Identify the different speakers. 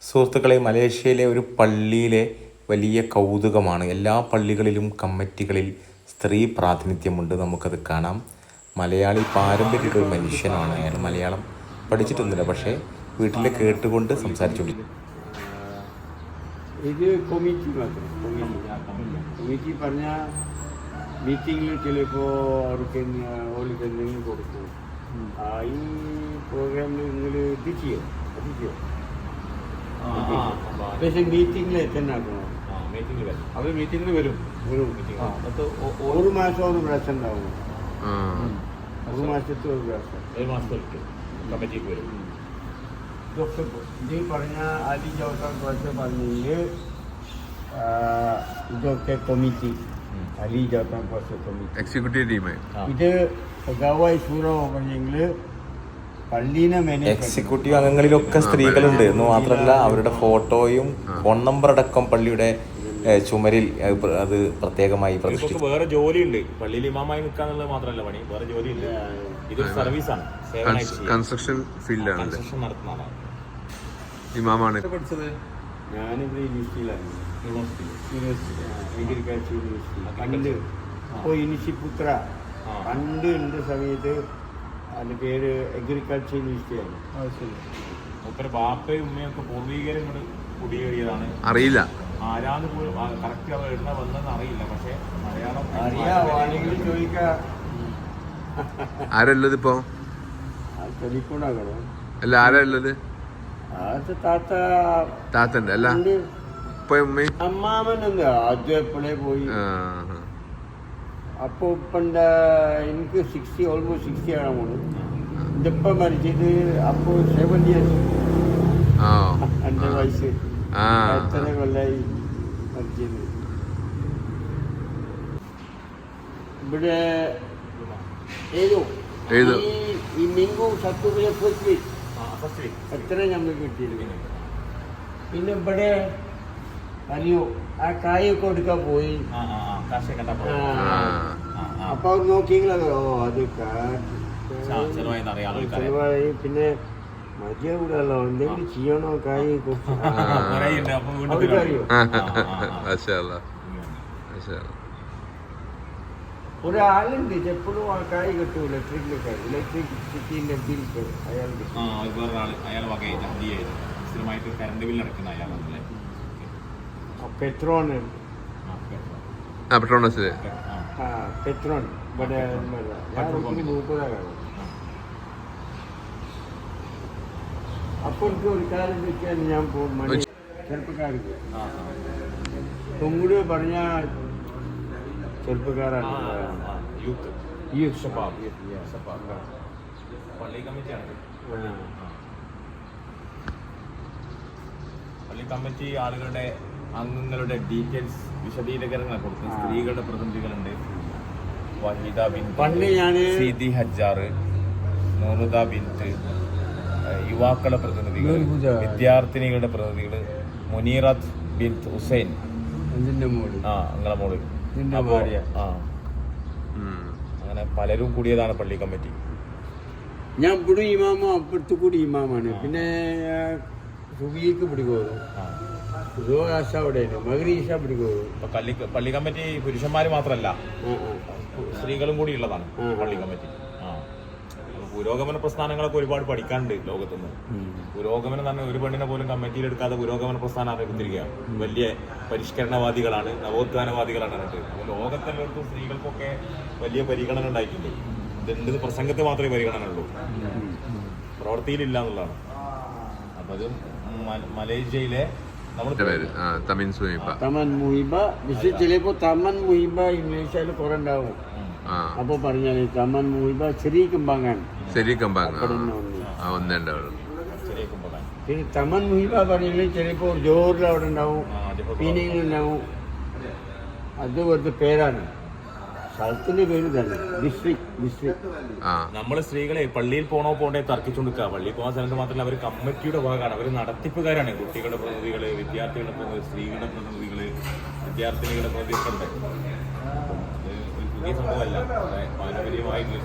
Speaker 1: സുഹൃത്തുക്കളെ, മലേഷ്യയിലെ ഒരു പള്ളിയിലെ വലിയ കൗതുകമാണ്. എല്ലാ പള്ളികളിലും കമ്മിറ്റികളിൽ സ്ത്രീ പ്രാതിനിധ്യമുണ്ട്. നമുക്കത് കാണാം. മലയാളി പാരമ്പര്യമുള്ള ഒരു മനുഷ്യനാണ്. അയാൾ മലയാളം പഠിച്ചിട്ടൊന്നുമില്ല, പക്ഷേ വീട്ടിൽ കേട്ടുകൊണ്ട് സംസാരിച്ചുകൊണ്ടിരിക്കും.
Speaker 2: ഇത് കമ്മിറ്റി മാത്രം. കമ്മിറ്റി പറഞ്ഞാൽ മീറ്റിങ്ങിൽ ചിലപ്പോൾ അവർക്ക് എന്തെങ്കിലും കൊടുക്കും. ഈ പ്രോഗ്രാമിൽ നിങ്ങൾ ഇത് ചെയ്യോ പക്ഷേ മീറ്റിങ്ങിൽ തന്നെ ആക്കണം.
Speaker 3: അവർ മീറ്റിങ്ങിന് വരും.
Speaker 2: ഒരു മാസം ഒരു പ്രാവശ്യം ഉണ്ടാവും. ഒരു മാസത്തെ ഒരു പ്രാവശ്യം.
Speaker 3: ഒരു മാസത്തെ കമ്മിറ്റിക്ക് വരും.
Speaker 2: ഇതൊക്കെ ഇത് പറഞ്ഞ അലി ജോസഫ് കുറച്ച് പറഞ്ഞെങ്കിൽ ഇതൊക്കെ കമ്മിറ്റി അലി ജോസഫ് കുറച്ച് കമ്മിറ്റി
Speaker 4: എക്സിക്യൂട്ടീവ് ടീം.
Speaker 2: ഇത് ഗവായ് സൂറോ പറഞ്ഞെങ്കിൽ പള്ളീനെ
Speaker 1: എക്സിക്യൂട്ടീവ് അംഗങ്ങളിലൊക്കെ സ്ത്രീകളുണ്ട് എന്ന് മാത്രമല്ല, അവരുടെ ഫോട്ടോയും ഫോൺ നമ്പർ അടക്കം പള്ളിയുടെ ചുമരിൽ അത് പ്രത്യേകമായി
Speaker 3: പ്രതിഷ്ഠിച്ചു. വേറെ ജോലിയുണ്ട്. പള്ളിയിൽ ഇമാമായി നിൽക്കാന്നുള്ളത് മാത്രമല്ല പണി, വേറെ ജോലിയുണ്ട്. ഇതൊരു സർവീസാണ്,
Speaker 4: കൺസ്ട്രക്ഷൻ ഫീൽഡാണ്.
Speaker 3: കൺസ്ട്രക്ഷൻ നടത്തുന്ന ആളാണ്.
Speaker 4: ഇമാമാണ്
Speaker 3: പഠിച്ചത്.
Speaker 2: ഞാനിവിടെ യൂണിവേഴ്സിറ്റിയിലാണ്, അഗ്രികൾച്ചർ യൂണിവേഴ്സിറ്റി. പണ്ട് ഇപ്പോൾ ഇനിഷിപുത്ര പണ്ട് എൻ്റെ സമയത്ത് അതിൻ്റെ പേര് അഗ്രികൾച്ചർ യൂണിവേഴ്സിറ്റിയാണ്.
Speaker 3: മൂപ്പര് ബാപ്പയും ഉമ്മയൊക്കെ പൂർവീകരും കൂടെ കുടിയേറിയതാണ്.
Speaker 4: അറിയില്ല
Speaker 3: ആരാന്ന് പോലും കറക്റ്റ് അവർ എണ്ണ വന്നെന്ന് അറിയില്ല, പക്ഷെ മലയാളം
Speaker 2: അറിയാവാണെങ്കിൽ ചോദിക്കാം.
Speaker 4: ആരല്ലത് ഇപ്പൊ?
Speaker 2: ടെലിഫോണാകണം.
Speaker 4: അല്ല, ആരല്ലത്? താത്തന്റെ അല്ല, ഇപ്പൊ ഉമ്മയും
Speaker 2: അമ്മാമനുണ്ട്. ആദ്യം എപ്പോഴേ പോയി. അപ്പോൾ ഇപ്പണ്ട എനിക്ക് 60 ഓൾമോസ്റ്റ് 60 ആണ് പോണു. ഇതിപ്പം മരിച്ചത് അപ്പോൾ 7 years. എൻ്റെ വയസ്സ് എത്ര കൊല്ലായി മരിച്ചത്. ഇവിടെ ഈ മിങ്കു സത്തുവിലെ ഫസ്റ്റ് എത്ര ഞമ്മക്ക് കിട്ടിയിരുന്നു. പിന്നെ ഇവിടെ അറിയോ ആ കായൊക്കെ കൊടുക്കാൻ പോയി. അപ്പൊ അവർ നോക്കിയെങ്കിൽ അത് ചെലവായി. പിന്നെ മതിയാവൂടല്ലോ, എന്തെങ്കിലും ചെയ്യണോ കായ് കൊടുത്തു. അവർക്കറിയോ ഒരാളുണ്ട് എപ്പോഴും ആ കായ് കിട്ടും. ഇലക്ട്രിസിറ്റിന്റെ ബിൽ അയാൾ പെട്രോൺ പെട്രോൺ ഇവിടെ 30,000. അപ്പോൾ എനിക്ക് ഒരു കാര്യം വെച്ചാൽ ഞാൻ മണി ചെറുപ്പക്കാർക്ക് തൊങ്ങൂട് പറഞ്ഞ ചെറുപ്പക്കാരാണ്.
Speaker 3: പള്ളി കമ്മിറ്റിയാണ്. പള്ളി കമ്മിറ്റി ആളുകളുടെ അംഗങ്ങളുടെ ഡീറ്റെയിൽസ് വിശദീകരണങ്ങൾ കൊടുക്കും. സ്ത്രീകളുടെ പ്രതിനിധികളുണ്ട്. വഹീദ ബിൻത്, സീതി ഹജ്ജാർ, നൂറുദ ബിൻത്, യുവാക്കളുടെ പ്രതിനിധികൾ, വിദ്യാർത്ഥിനികളുടെ പ്രതിനിധികൾ, മുനീറത്ത് ബിൻത് ഹുസൈൻ, നിങ്ങളെ മോള്. അങ്ങനെ പലരും കൂടിയതാണ് പള്ളി കമ്മിറ്റി.
Speaker 2: ഞാൻ ഇവിടെ ഇമാമ, അപ്പുറത്ത് കൂടി ഇമാമാണ്. പിന്നെ സുബിക്ക് പിടിക്കും,
Speaker 3: പള്ളി കമ്മിറ്റി പുരുഷന്മാര് മാത്രമല്ല, സ്ത്രീകളും കൂടി ഉള്ളതാണ് പള്ളി കമ്മിറ്റി. പുരോഗമന പ്രസ്ഥാനങ്ങളൊക്കെ ഒരുപാട് പഠിക്കാനുണ്ട് ലോകത്തുനിന്ന്. പുരോഗമനം തന്നെ ഒരു പെണ്ണിനെ പോലും കമ്മിറ്റിയിൽ എടുക്കാതെ പുരോഗമന പ്രസ്ഥാനം അറിയപ്പെട്ടിരിക്കുകയാണ്. വലിയ പരിഷ്കരണവാദികളാണ്, നവോത്ഥാനവാദികളാണ്. അപ്പോൾ ലോകത്തെല്ലാവർക്കും സ്ത്രീകൾക്കൊക്കെ വലിയ പരിഗണന ഉണ്ടായിട്ടുണ്ട്. ഇതെന്ത് പ്രസംഗത്തെ മാത്രമേ പരിഗണന ഉള്ളൂ, പ്രവൃത്തിയിലില്ല എന്നുള്ളതാണ്. അപ്പൊ അത് മലേഷ്യയിലെ
Speaker 2: തമൻ മുഹിബ ചിലപ്പോ തമൻ മുഹിബ ഇംഗ്ലീഷിൽ കുറെ ഉണ്ടാവും. അപ്പൊ പറഞ്ഞാല് തമൻ മുഹിബ ചെറിയ കമ്പാങ്ങാണ്. പിന്നെ തമൻ മുഹിബ പറഞ്ഞാൽ ചിലപ്പോ ജോറിൽ അവിടെ ഉണ്ടാവും, പീനിങ്ങിലുണ്ടാവും. അത് വെറുതെ പേരാണ്, സ്ഥലത്തിന്റെ പേര് തന്നെ. ഡിസ്ട്രിക്ട്
Speaker 3: നമ്മള് സ്ത്രീകളെ പള്ളിയിൽ പോണ്ടേ തർക്കിച്ചുകൊടുക്കുക. പള്ളിയിൽ പോകാൻ സ്ഥലത്ത് മാത്രമല്ല, അവർ കമ്മിറ്റിയുടെ ഭാഗമാണ്, അവർ നടത്തിപ്പുകാരാണ്. കുട്ടികളുടെ പ്രതിനിധികള്, വിദ്യാർത്ഥികളുടെ പ്രതിനിധി, സ്ത്രീകളുടെ പ്രതിനിധികള്, വിദ്യാർത്ഥിനികളുടെ പ്രതിനിധികളുണ്ട്. പുതിയ സംഭവമല്ല, പാരമ്പര്യമായിട്ട്